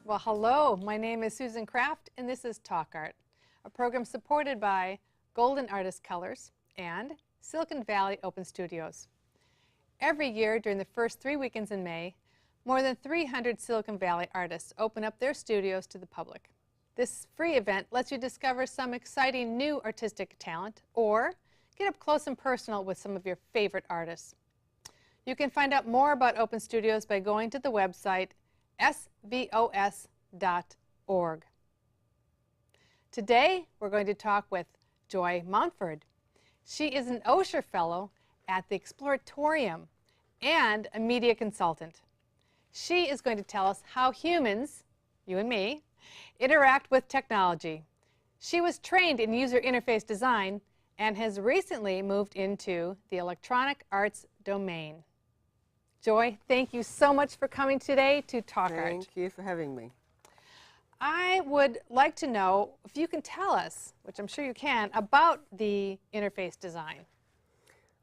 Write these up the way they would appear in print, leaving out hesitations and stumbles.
Well, hello, my name is Susan Kraft, and this is Talk Art, a program supported by Golden Artist Colors and Silicon Valley Open Studios. Every year during the first 3 weekends in May, more than 300 Silicon Valley artists open up their studios to the public. This free event lets you discover some exciting new artistic talent or get up close and personal with some of your favorite artists. You can find out more about Open Studios by going to the website svos.org. Today, we're going to talk with Joy Mountford. She is an Osher Fellow at the Exploratorium and a media consultant. She is going to tell us how humans, you and me, interact with technology. She was trained in user interface design and has recently moved into the electronic arts domain. Joy, thank you so much for coming today to Talk Art. Thank you for having me. I would like to know if you can tell us, which I'm sure you can, about the interface design.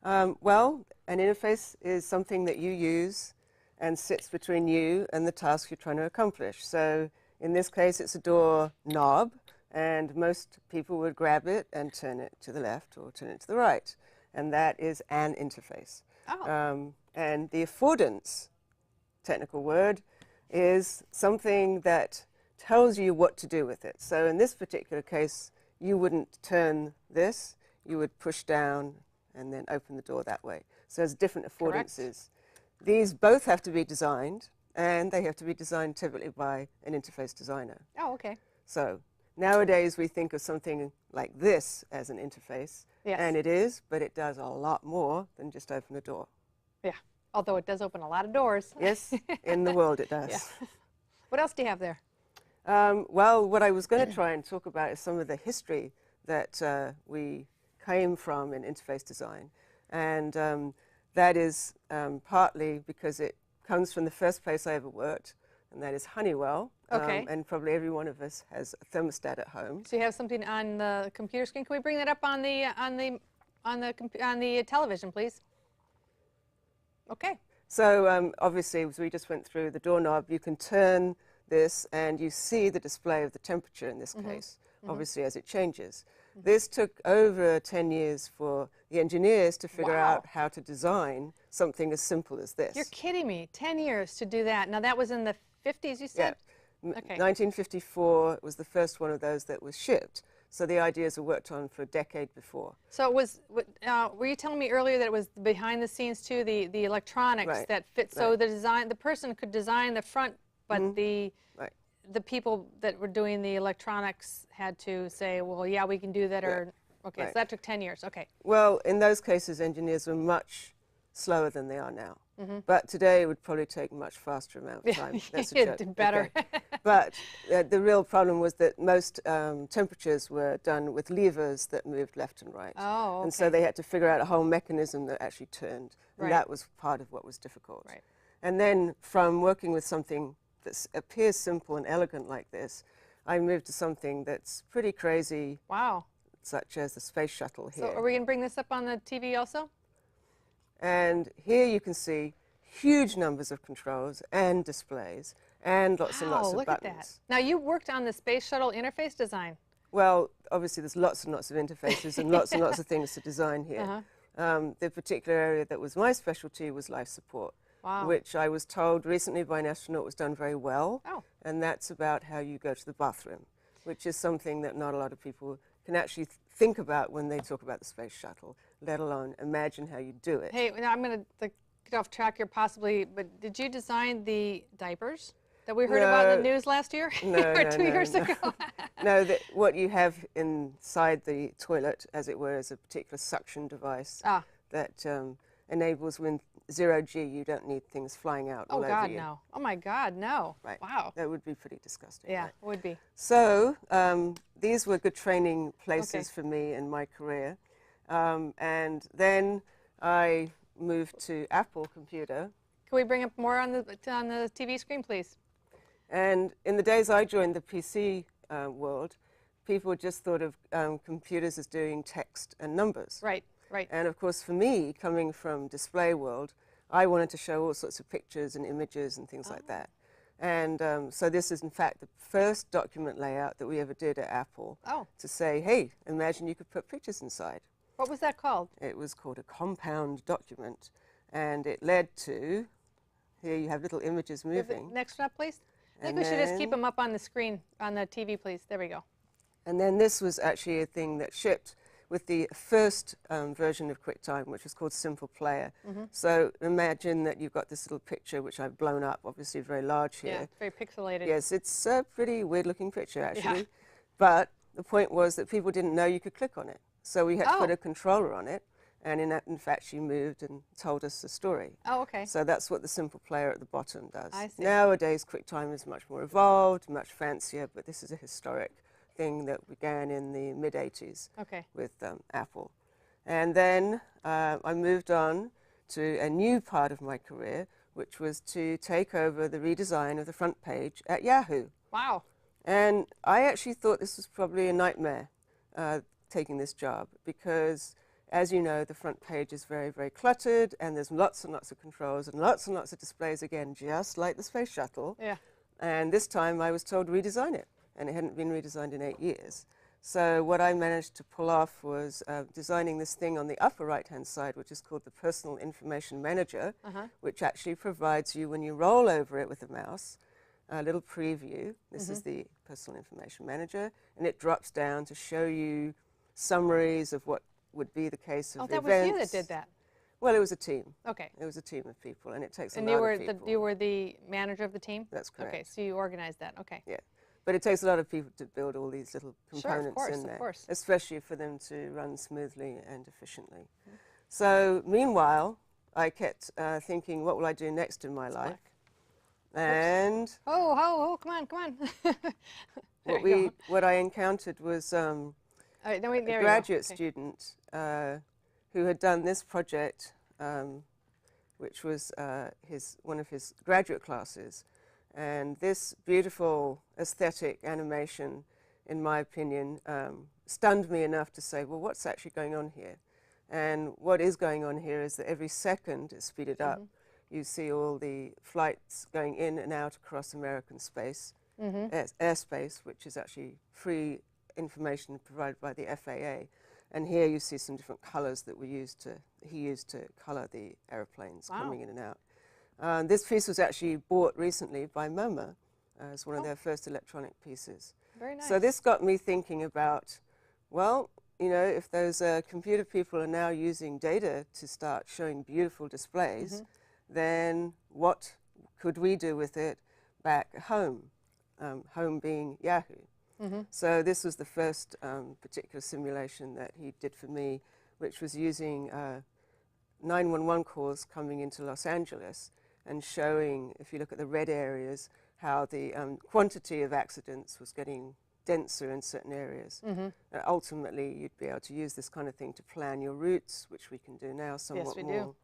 Well, an interface is something that you use and sits between you and the task you're trying to accomplish. So in this case, it's a door knob, and most people would grab it and turn it to the left or turn it to the right, and that is an interface. Oh. And the affordance, technical word, is something that tells you what to do with it. So in this particular case, you wouldn't turn this, you would push down and then open the door that way. So there's different affordances. Correct. These both have to be designed, and they have to be designed typically by an interface designer. Oh, okay. So nowadays we think of something like this as an interface, Yes. and it is, but it does a lot more than just open a door. Yeah, although it does open a lot of doors. Yes, in the world it does. Yeah. What else do you have there? Well, what I was going to try and talk about is some of the history that we came from in interface design. And that is partly because it comes from the first place I ever worked, and that is Honeywell. Okay. And probably every one of us has a thermostat at home. So you have something on the computer screen. Can we bring that up on the television, please? Okay. So obviously, as we just went through the doorknob, you can turn this and you see the display of the temperature in this case, obviously as it changes. This took over 10 years for the engineers to figure Wow. out how to design something as simple as this. You're kidding me. 10 years to do that. Now that was in the 50s, you said? Okay. 1954 was the first one of those that was shipped. So the ideas were worked on for a decade before. So it was, were you telling me earlier that it was behind the scenes too, the electronics Right. that fit, so the person could design the front, but the people that were doing the electronics had to say, well, yeah, we can do that, or, okay, so Right. that took 10 years, okay. Well, in those cases, engineers were much slower than they are now. But today it would probably take a much faster amount of time. That's a joke. Better. Okay. But the real problem was that most temperatures were done with levers that moved left and right. Oh, okay. And so they had to figure out a whole mechanism that actually turned. And Right. that was part of what was difficult. Right. And then from working with something that appears simple and elegant like this, I moved to something that's pretty crazy, Wow. such as the space shuttle here. So are we going to bring this up on the TV also? And here you can see huge numbers of controls and displays and lots and lots of look buttons. at that. Now you worked on the space shuttle interface design. Well, obviously there's lots and lots of interfaces and lots things to design here. The particular area that was my specialty was life support, Wow. which I was told recently by an astronaut was done very well. Oh. And that's about how you go to the bathroom, which is something that not a lot of people can actually think about when they talk about the space shuttle, let alone imagine how you do it. Hey, now I'm going to get off track here possibly, but did you design the diapers that we heard about in the news last year? No, or no, 2 years no. ago? No, what you have inside the toilet, as it were, is a particular suction device that enables when 0G, you don't need things flying out all Oh, over God, you. no. Oh, my God, no. Right. Wow. That would be pretty disgusting. Yeah, right? it would be. So these were good training places Okay. for me in my career. And then I moved to Apple Computer. Can we bring up more on the TV screen, please? And in the days I joined the PC world, people just thought of computers as doing text and numbers. Right, right. And of course, for me, coming from display world, I wanted to show all sorts of pictures and images and things like that. And so this is, in fact, the first document layout that we ever did at Apple to say, hey, imagine you could put pictures inside. What was that called? It was called a compound document, and it led to, here you have little images moving. Next up, please. I think we should just keep them up on the screen, on the TV, please. There we go. And then this was actually a thing that shipped with the first version of QuickTime, which was called Simple Player. So imagine that you've got this little picture, which I've blown up, obviously very large here. Yeah, it's very pixelated. Yes, it's a pretty weird-looking picture, actually. Yeah. But the point was that people didn't know you could click on it. So we had to put a controller on it, and in fact, she moved and told us the story. Oh, okay. So that's what the Simple Player at the bottom does. I see. Nowadays, QuickTime is much more evolved, much fancier, but this is a historic thing that began in the mid-'80s with Apple. And then I moved on to a new part of my career, which was to take over the redesign of the front page at Yahoo. Wow. And I actually thought this was probably a nightmare, taking this job, because as you know, the front page is very, very cluttered, and there's lots and lots of controls and lots of displays, again, just like the Space Shuttle. Yeah. And this time I was told to redesign it, and it hadn't been redesigned in 8 years. So what I managed to pull off was designing this thing on the upper right-hand side, which is called the Personal Information Manager, which actually provides you, when you roll over it with the mouse, a little preview. This is the Personal Information Manager, and it drops down to show you summaries of what would be the case of events. Oh, that was you that did that? Well, it was a team. Okay. It was a team of people, and it takes a lot of people. And you were the manager of the team? That's correct. Okay, so you organized that. Okay. Yeah. But it takes a lot of people to build all these little components in there, especially for them to run smoothly and efficiently. So meanwhile, I kept thinking, what will I do next in my life? And come on. What I encountered was a graduate student who had done this project, which was one of his graduate classes. And this beautiful aesthetic animation, in my opinion, stunned me enough to say, well, what's actually going on here? And what is going on here is that every second it's speeded up. You see all the flights going in and out across American space, airspace, which is actually free information provided by the FAA. And here you see some different colors that he used to color the airplanes coming in and out. This piece was actually bought recently by MoMA as one of their first electronic pieces. Very nice. So this got me thinking about, well, you know, if those computer people are now using data to start showing beautiful displays, then what could we do with it back home? Home being Yahoo. So this was the first particular simulation that he did for me, which was using 911 calls coming into Los Angeles and showing, if you look at the red areas, how the quantity of accidents was getting denser in certain areas. Ultimately, you'd be able to use this kind of thing to plan your routes, which we can do now somewhat more. Yes, we do.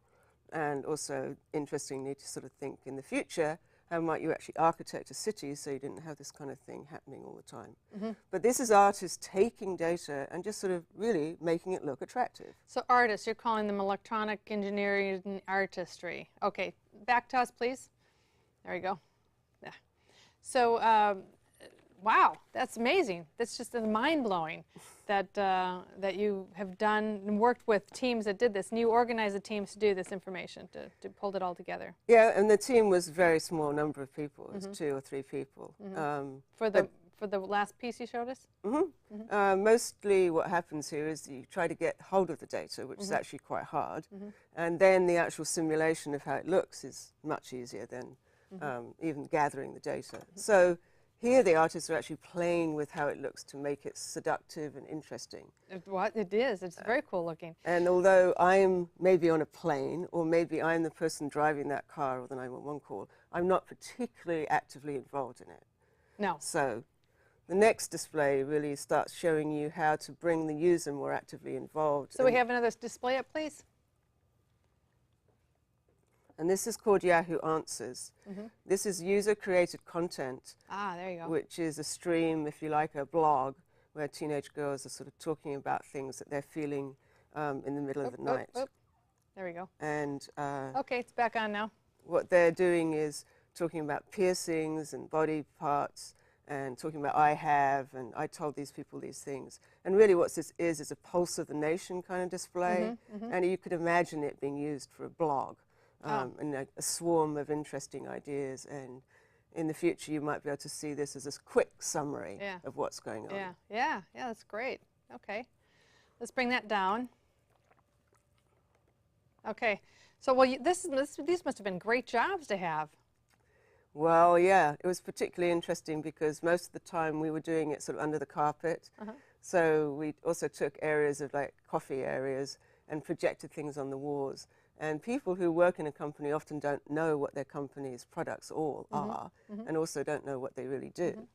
And also, interestingly, to sort of think in the future, how might you actually architect a city so you didn't have this kind of thing happening all the time. But this is artists taking data and just sort of really making it look attractive. So artists, you're calling them electronic engineering and artistry. Okay, back to us, please. There we go. Yeah. So, wow, that's amazing. That's just mind-blowing that, that you have done and worked with teams that did this, and you organized the teams to do this information, to pull it all together. Yeah, and the team was a very small number of people. It was 2 or 3 people. For the last piece you showed us? Mostly what happens here is you try to get hold of the data, which is actually quite hard, and then the actual simulation of how it looks is much easier than even gathering the data. So here the artists are actually playing with how it looks to make it seductive and interesting. It is. It's very cool looking. And although I'm maybe on a plane, or maybe I'm the person driving that car or the 911 call, I'm not particularly actively involved in it. No. So the next display really starts showing you how to bring the user more actively involved. So we have another display up, please. And this is called Yahoo Answers. This is user-created content. Ah, there you go. Which is a stream, if you like, a blog, where teenage girls are sort of talking about things that they're feeling in the middle of the night. There we go. And okay, it's back on now. What they're doing is talking about piercings and body parts, and talking about I have, and I told these people these things. And really what this is a pulse of the nation kind of display, and you could imagine it being used for a blog, and a swarm of interesting ideas. And in the future, you might be able to see this as a quick summary of what's going on. Yeah, that's great. Okay, let's bring that down. Okay, so well, these must have been great jobs to have. Well, yeah, it was particularly interesting because most of the time we were doing it sort of under the carpet. So we also took areas of like coffee areas and projected things on the walls. And people who work in a company often don't know what their company's products all are, and also don't know what they really do.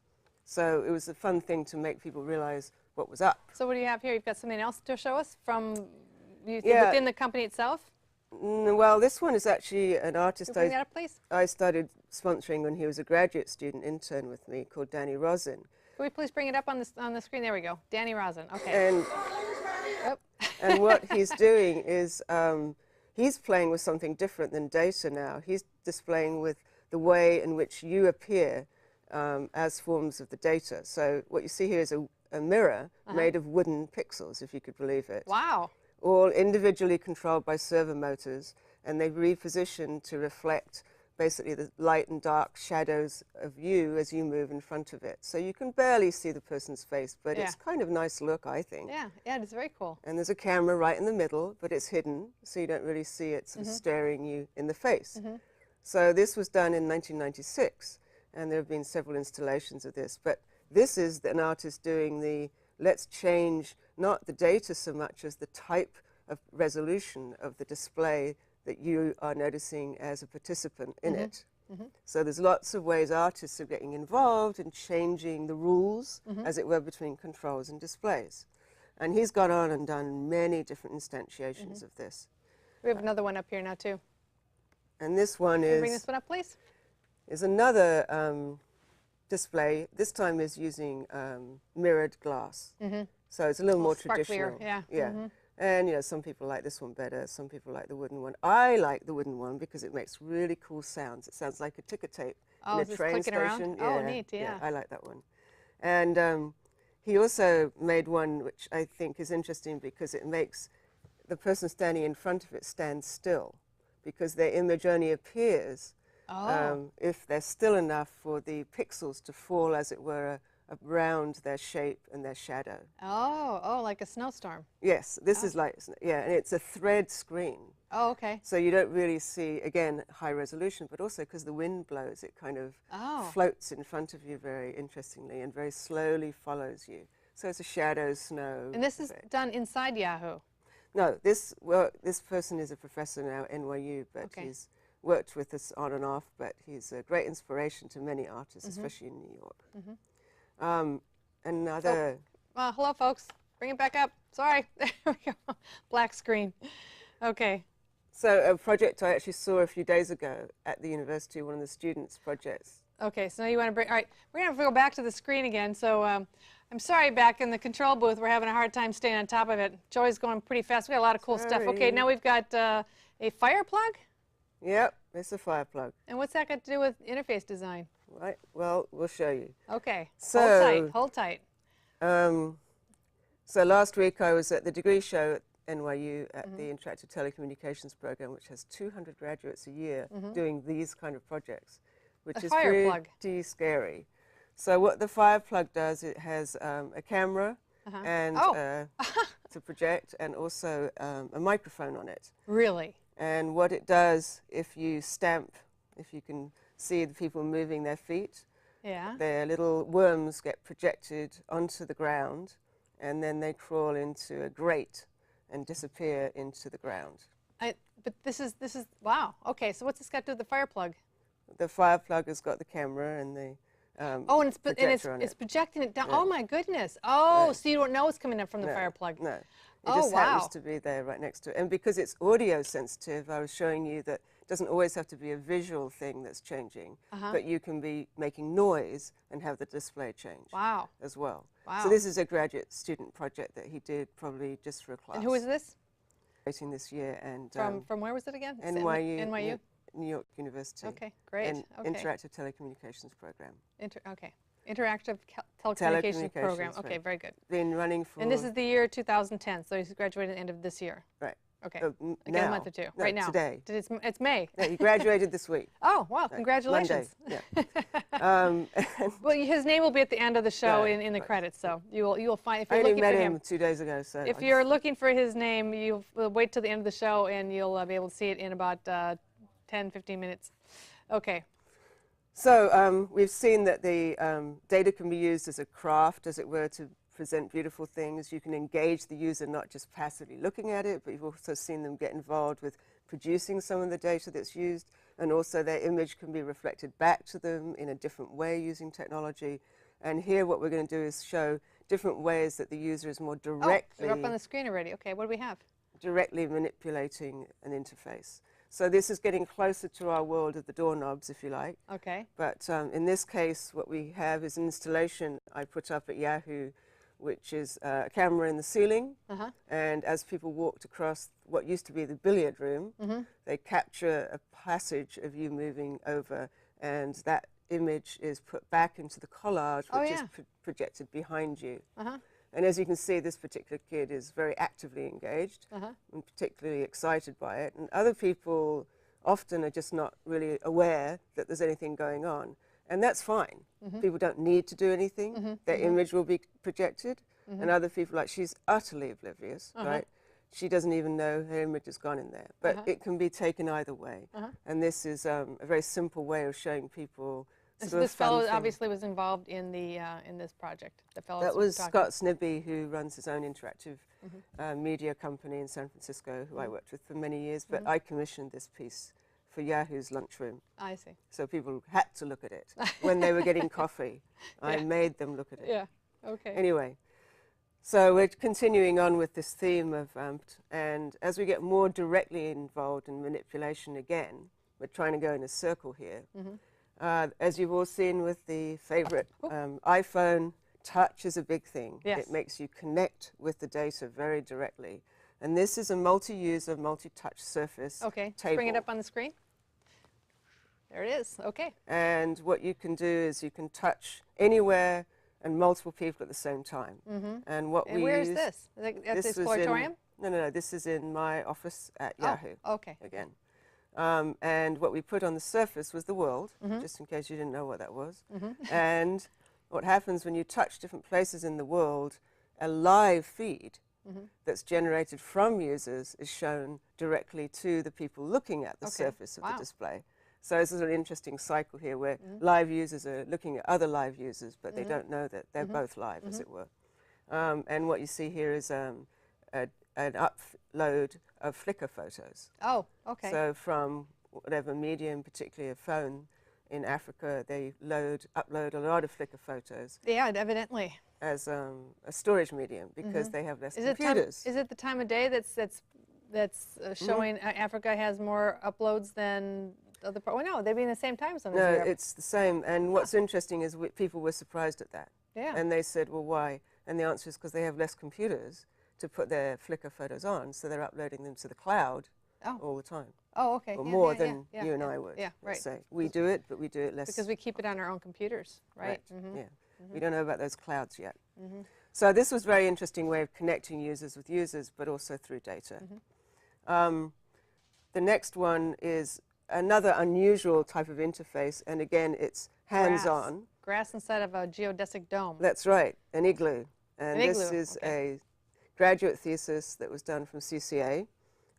So it was a fun thing to make people realize what was up. So what do you have here? You've got something else to show us from within the company itself? Well, this one is actually an artist Bring that up, please. I started sponsoring when he was a graduate student intern with me, called Danny Rosin. Can we please bring it up on the screen? There we go. Danny Rosin. Okay. And what he's doing is he's playing with something different than data now. He's displaying with the way in which you appear as forms of the data. So what you see here is a mirror made of wooden pixels, if you could believe it. Wow. All individually controlled by servo motors, and they've repositioned to reflect basically the light and dark shadows of you as you move in front of it. So you can barely see the person's face, but it's kind of a nice look, I think. Yeah, it's very cool. And there's a camera right in the middle, but it's hidden, so you don't really see it sort of staring you in the face. So this was done in 1996, and there have been several installations of this. But this is an artist doing the, let's change not the data so much as the type of resolution of the display that you are noticing as a participant in it. So there's lots of ways artists are getting involved in changing the rules, as it were, between controls and displays. And he's gone on and done many different instantiations of this. We have another one up here now, too. And this one Can you bring this one up, please? is another display. This time is using mirrored glass. So it's a little more traditional. Yeah. And, you know, some people like this one better, some people like the wooden one. I like the wooden one because it makes really cool sounds. It sounds like a ticker tape in a train station. Around? Oh, neat, yeah. I like that one. And he also made one which I think is interesting because it makes the person standing in front of it stand still, because their image only appears if they're still enough for the pixels to fall, as it were, around their shape and their shadow. Oh, like a snowstorm. Yes, this is like, and it's a thread screen. Oh, okay. So you don't really see, again, high resolution, but also because the wind blows, it kind of floats in front of you very interestingly and very slowly follows you. So it's a shadow snow. And this is done inside Yahoo? No, this person is a professor now at NYU, but he's worked with us on and off, but he's a great inspiration to many artists, especially in New York. Another... hello, folks. Bring it back up. Sorry. There we go. Black screen. Okay. So a project I actually saw a few days ago at the university, one of the students' projects. Okay, so now you want to bring... All right, we're going to go back to the screen again. So I'm sorry, back in the control booth, we're having a hard time staying on top of it. Joy's going pretty fast. We got a lot of cool stuff. Okay, now we've got a fire plug? Yep, it's a fire plug. And what's that got to do with interface design? Right, well, we'll show you. Okay, so, hold tight. So last week I was at the degree show at NYU at the Interactive Telecommunications program, which has 200 graduates a year doing these kind of projects, which is pretty scary. So what the fire plug does, it has a camera and to project, and also a microphone on it. Really? And what it does, if you stamp, if you can see the people moving their feet, their little worms get projected onto the ground, and then they crawl into a grate and disappear into the ground. But this is wow. Okay, so what's this got to do with the fire plug? The fire plug has got the camera and the and it's projecting it down. Yeah. Oh my goodness! Oh, so you don't know it's coming up from the fire plug? No. It just happens to be there right next to it. And because it's audio sensitive, I was showing you that it doesn't always have to be a visual thing that's changing, but you can be making noise and have the display change as well. Wow. So this is a graduate student project that he did probably just for a class. And who is this? This year. And from where was it again? NYU. NYU? New York University. Okay, great. An Okay. interactive telecommunications program. Okay. Interactive telecommunications program. Telecommunications, Okay, right. very good. Been running for... And this is the year 2010, so he's graduated at the end of this year. Right. Okay. Now. Like a month or two. No, right now. today. It's May. No, he graduated this week. Oh, wow. Right. Congratulations. Monday. Yeah. Well, his name will be at the end of the show Right, in the right. credits, so you'll find, if I you're only looking met for him him, 2 days ago, so... if you're looking for his name, you'll wait till the end of the show and you'll be able to see it in about 10, 15 minutes. Okay. So we've seen that the data can be used as a craft, as it were, to present beautiful things. You can engage the user not just passively looking at it, but you've also seen them get involved with producing some of the data that's used, and also their image can be reflected back to them in a different way using technology. And here what we're going to do is show different ways that the user is more directly... Oh, you're up on the screen already. Okay, what do we have? Directly manipulating an interface. So this is getting closer to our world of the doorknobs, if you like. Okay. But in this case, what we have is an installation I put up at Yahoo, which is a camera in the ceiling. And as people walked across what used to be the billiard room, they capture a passage of you moving over, and that image is put back into the collage, which is projected behind you. And as you can see, this particular kid is very actively engaged and particularly excited by it. And other people often are just not really aware that there's anything going on. And that's fine. People don't need to do anything. Their image will be projected. And other people, like, she's utterly oblivious, right? She doesn't even know her image has gone in there. But it can be taken either way. And this is a very simple way of showing people. So this fellow obviously was involved in the in this project. The fellow that was Scott Snibbe, who runs his own interactive media company in San Francisco, who I worked with for many years. But I commissioned this piece for Yahoo's lunchroom. I see. So people had to look at it when they were getting coffee. I made them look at it. Yeah. Okay. Anyway, so we're continuing on with this theme of and as we get more directly involved in manipulation again, we're trying to go in a circle here. As you've all seen with the favorite iPhone, touch is a big thing. Yes. It makes you connect with the data very directly. And this is a multi-user, multi-touch surface Okay, table. bring it up on the screen. There it is. Okay. And what you can do is you can touch anywhere and multiple people at the same time. And what we where use, is this? Is it at the this was Exploratorium? No, this is in my office at Yahoo. Okay. Again. And what we put on the surface was the world, just in case you didn't know what that was. And what happens when you touch different places in the world, a live feed that's generated from users is shown directly to the people looking at the surface of the display. So this is an interesting cycle here where live users are looking at other live users, but they don't know that they're both live, as it were. And what you see here is an upload of Flickr photos. Oh, okay. So from whatever medium, particularly a phone in Africa, they upload a lot of Flickr photos. Yeah, evidently. As a storage medium, because they have less computers. Is it the time of day that's showing Africa has more uploads than other parts? Well, no, they'd be in the same time zone. No, it's the same. And what's interesting is people were surprised at that. Yeah. And they said, well, why? And the answer is because they have less computers to put their Flickr photos on, so they're uploading them to the cloud all the time. Oh, okay. Or more than you and I would. Yeah, right. Say. We do it, but we do it less. Because we keep it on our own computers, right? Yeah. We don't know about those clouds yet. So this was a very interesting way of connecting users with users, but also through data. The next one is another unusual type of interface, and again, it's hands-on. Grass instead of a geodesic dome. That's right, an igloo. And An this igloo, is a graduate thesis that was done from CCA.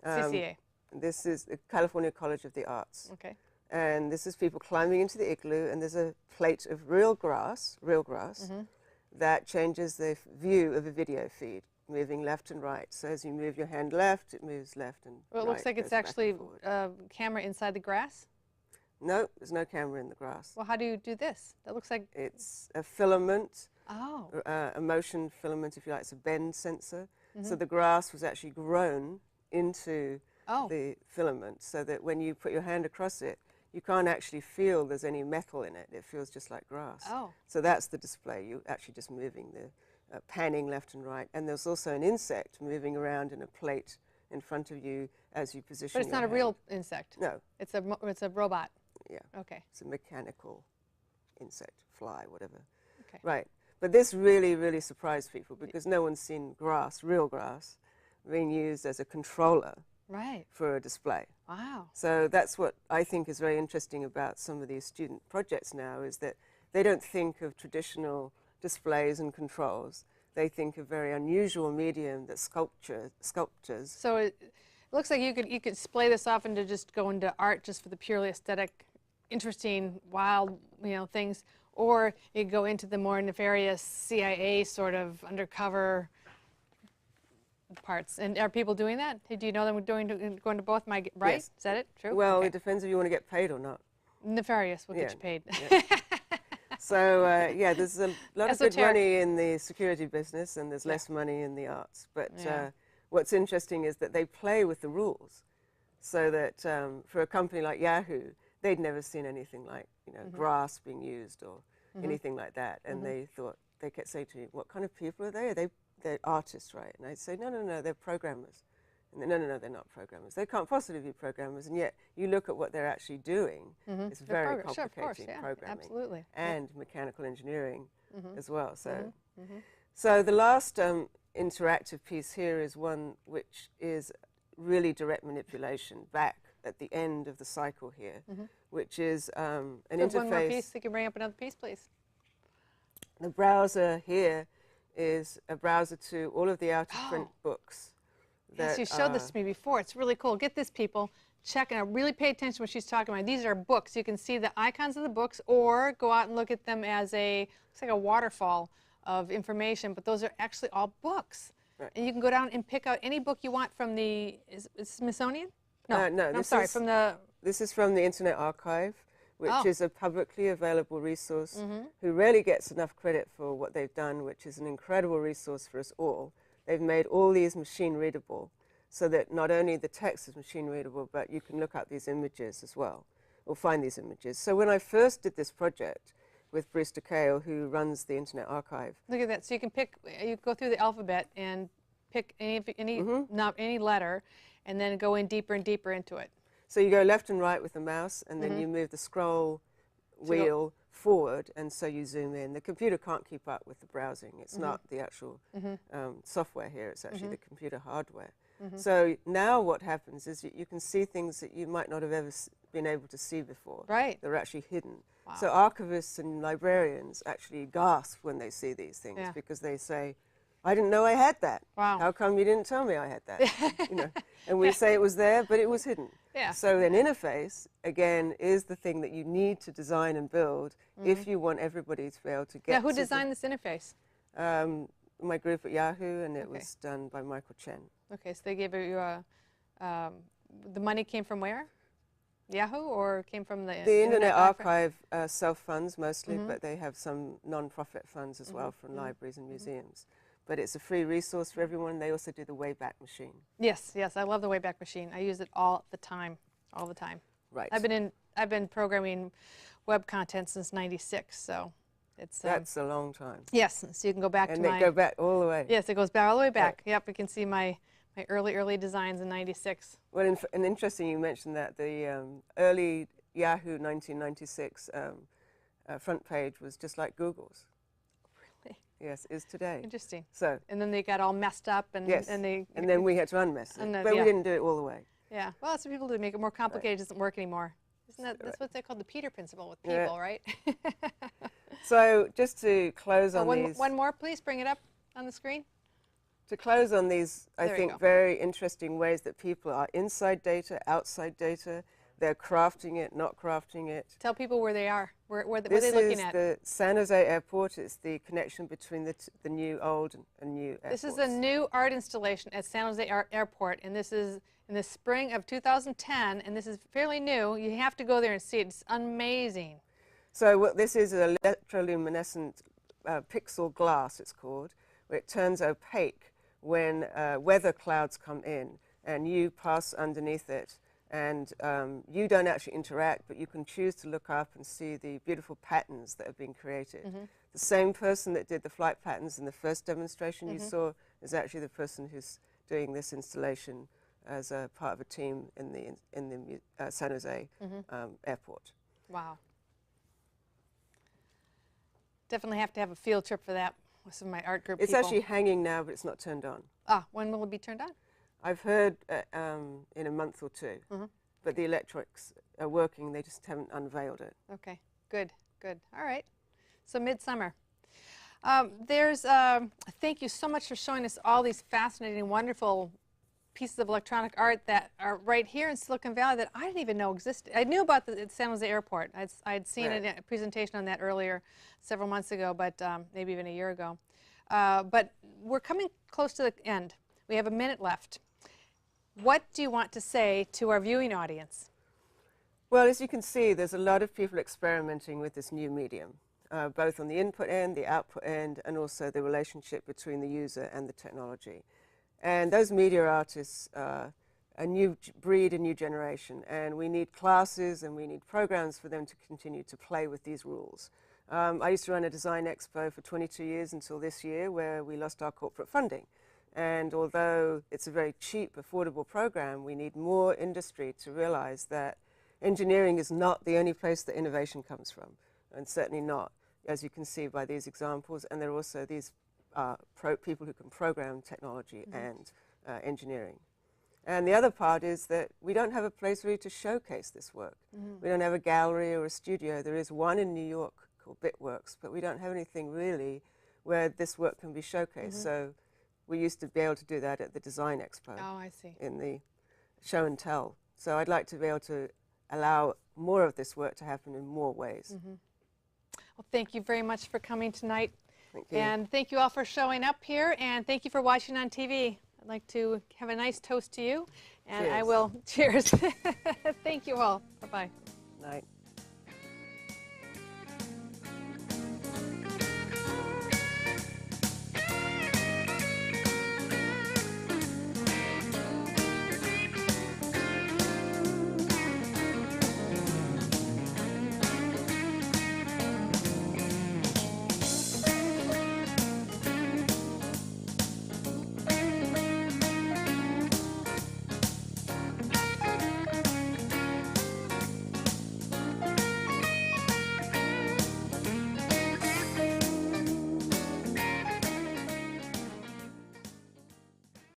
CCA. This is the California College of the Arts. Okay. And this is people climbing into the igloo, and there's a plate of real grass, that changes the view of a video feed, moving left and right. So as you move your hand left, it moves left and Well, it looks like it's actually a camera inside the grass. No, there's no camera in the grass. Well, how do you do this? That looks like... It's a filament, Oh. a motion filament, if you like. It's a bend sensor. So the grass was actually grown into the filament, so that when you put your hand across it, you can't actually feel there's any metal in it. It feels just like grass. Oh. So that's the display. You're actually just moving the panning left and right. And there's also an insect moving around in a plate in front of you as you position But it's your not a hand. real insect. No. It's a robot. Yeah. Okay. It's a mechanical insect, fly, whatever. Okay. Right. But this really, really surprised people because no one's seen grass, real grass, being used as a controller Right. for a display. Wow. So that's what I think is very interesting about some of these student projects now, is that they don't think of traditional displays and controls. They think of very unusual medium that sculptures. So it looks like you could splay this off into just go into art just for the purely aesthetic, interesting, wild, things, or you could go into the more nefarious CIA sort of undercover parts. And are people doing that? Do you know them going to both? Right? Yes. Is that it? True? Well, Okay. it depends if you want to get paid or not. Nefarious will Yeah. get you paid. Yeah. So, yeah, there's a lot of good Esoteric. money in the security business and there's less money in the arts. But Yeah. what's interesting is that they play with the rules so that for a company like Yahoo, they'd never seen anything like, grass being used or anything like that. And they kept saying to me, what kind of people are they? They're artists, right? And I'd say, no, they're programmers. And they, no, they're not programmers. They can't possibly be programmers. And yet, you look at what they're actually doing, it's very complicated Sure, of course, yeah, programming. absolutely. And mechanical engineering as well. So, so the last interactive piece here is one which is really direct manipulation back at the end of the cycle here, which is an interface. One more piece. You can bring up another piece, please. The browser here is a browser to all of the out-of-print books. Yes, you showed this to me before. It's really cool. Get this, people. Check and really pay attention to what she's talking about. These are books. You can see the icons of the books, or go out and look at them as looks like a waterfall of information. But those are actually all books. Right. And you can go down and pick out any book you want from the is Smithsonian? No, no. I'm sorry, from the. This is from the Internet Archive, which is a publicly available resource. Who rarely gets enough credit for what they've done, which is an incredible resource for us all. They've made all these machine readable so that not only the text is machine readable, but you can look up these images as well, or find these images. So when I first did this project with Bruce DeKale, who runs the Internet Archive. Look at that. So you can pick, you go through the alphabet and pick any letter, and then go in deeper and deeper into it. So you go left and right with the mouse, and then you move the scroll wheel forward, and so you zoom in. The computer can't keep up with the browsing. It's not the actual software here, it's actually the computer hardware. So now what happens is you can see things that you might not have ever been able to see before. Right. They're actually hidden. Wow. So archivists and librarians actually gasp when they see these things because they say, I didn't know I had that. Wow. How come you didn't tell me I had that? And we say it was there, but it was hidden. Yeah. So an interface, again, is the thing that you need to design and build if you want everybody to be able to get. Now, who designed this interface? My group at Yahoo, and it was done by Michael Chen. Okay, so they gave you the money came from where? Yahoo, or came from the Internet Archive self-funds mostly, but they have some non-profit funds as well from libraries and museums. But it's a free resource for everyone. They also do the Wayback Machine. Yes, I love the Wayback Machine. I use it all the time. Right. I've been programming web content since '96, so it's that's a long time. Yes, so you can go back and to they go back all the way. Yes, it goes back all the way back. Right. Yep, you can see my early designs in '96. Well, and interesting you mentioned that the early Yahoo 1996 front page was just like Google's. Yes, is today. Interesting. So, and then they got all messed up, and and then we had to unmess it, but we didn't do it all the way. Yeah, well, that's what people do to make it more complicated. It doesn't work anymore. Isn't that that's what they call the Peter principle with people, right? So just to close on these. One more, please bring it up on the screen. To close on these, I think very interesting ways that people are inside data, outside data. They're crafting it, not crafting it. Tell people where they are. What are they looking at? This is the San Jose Airport. It's the connection between the new, old, and new airports. This is a new art installation at San Jose Airport, and this is in the spring of 2010, and this is fairly new. You have to go there and see it. It's amazing. So what this is an electroluminescent pixel glass, it's called, where it turns opaque when weather clouds come in, and you pass underneath it. And you don't actually interact, but you can choose to look up and see the beautiful patterns that have been created. The same person that did the flight patterns in the first demonstration you saw is actually the person who's doing this installation as a part of a team in the San Jose airport. Wow. Definitely have to have a field trip for that with some of my art group It's people. actually hanging now, but it's not turned on. Ah, when will it be turned on? I've heard in a month or two, but the electrics are working. They just haven't unveiled it. Okay, good, good. All right. So midsummer. Thank you so much for showing us all these fascinating, wonderful pieces of electronic art that are right here in Silicon Valley that I didn't even know existed. I knew about the San Jose airport. I'd seen a presentation on that earlier several months ago, but maybe even a year ago. But we're coming close to the end. We have a minute left. What do you want to say to our viewing audience? Well, as you can see, there's a lot of people experimenting with this new medium, both on the input end, the output end, and also the relationship between the user and the technology. And those media artists are a new breed, a new generation, and we need classes and we need programs for them to continue to play with these rules. I used to run a design expo for 22 years until this year, where we lost our corporate funding. And although it's a very cheap, affordable program, we need more industry to realize that engineering is not the only place that innovation comes from, and certainly not, as you can see by these examples. And there are also these people who can program technology and engineering. And the other part is that we don't have a place really to showcase this work. We don't have a gallery or a studio. There is one in New York called Bitworks, but we don't have anything really where this work can be showcased. So we used to be able to do that at the Design Expo. Oh, I see. In the show and tell. So I'd like to be able to allow more of this work to happen in more ways. Well, thank you very much for coming tonight. Thank you. And thank you all for showing up here, and thank you for watching on TV. I'd like to have a nice toast to you, and I will cheers. Thank you all. Bye-bye. Night.